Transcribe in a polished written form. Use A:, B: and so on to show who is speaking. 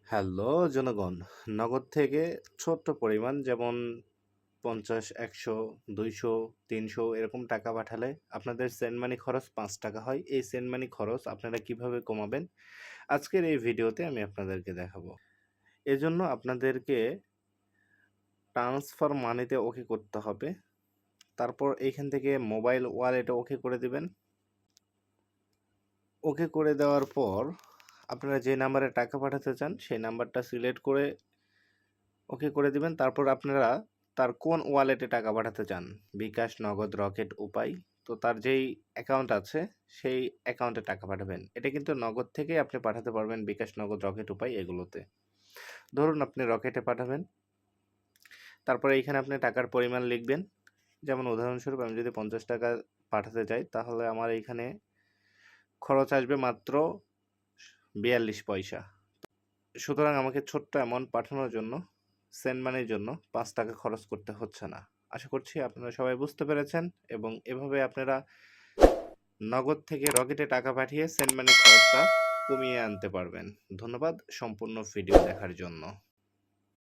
A: Hello জনগণ, নগদ থেকে ছোট্ট পরিমাণ যেমন ৫০, ১০০, ২০০, ৩০০ এরকম টাকা পাঠালে আপনাদের সেন্ড মানি খরচ ৳৫ হয়। এই সেন্ড মানি খরচ আপনারা কিভাবে কমাবেন? আজকের এই ভিডিওতে আমি আপনাদেরকে দেখাবো। এজন্য আপনাদেরকে ট্রান্সফার মানিতে ওকে করতে হবে। তারপর এইখান থেকে মোবাইল ওয়ালেটে ওকে করে দিবেন। ওকে করে দেওয়ার পর আপনারা যে নাম্বারে টাকা পাঠাতে চান সেই নাম্বারটা সিলেক্ট করে ওকে করে দিবেন। তারপর আপনারা তার কোন ওয়ালেটে টাকা পাঠাতে চান, বিকাশ, নগদ, রকেট, উপায়, তো তার যেই অ্যাকাউন্ট আছে সেই অ্যাকাউন্টে টাকা পাঠাবেন। এটা কিন্তু নগদ থেকেই আপনি পাঠাতে পারবেন, বিকাশ, নগদ, রকেট, উপায় এগুলোতে। ধরুন আপনি রকেটে পাঠাবেন, তারপরে এইখানে আপনি টাকার পরিমাণ লিখবেন। যেমন উদাহরণস্বরূপ আমি যদি ৳৫০ পাঠাতে চাই তাহলে আমার এইখানে খরচ আসবে মাত্র ৪২ পয়সা। সুতরাং আমাকে ছোট্ট অ্যামাউন্ট পাঠানোর জন্য সেন্ড মানির জন্য ৳৫ খরচ করতে হচ্ছে না। আশা করছি আপনারা সবাই বুঝতে পেরেছেন এবং এভাবে আপনারা নগদ থেকে রকেটে টাকা পাঠিয়ে সেন্ড মানির খরচটা কমিয়ে আনতে পারবেন। ধন্যবাদ সম্পূর্ণ ভিডিও দেখার জন্য।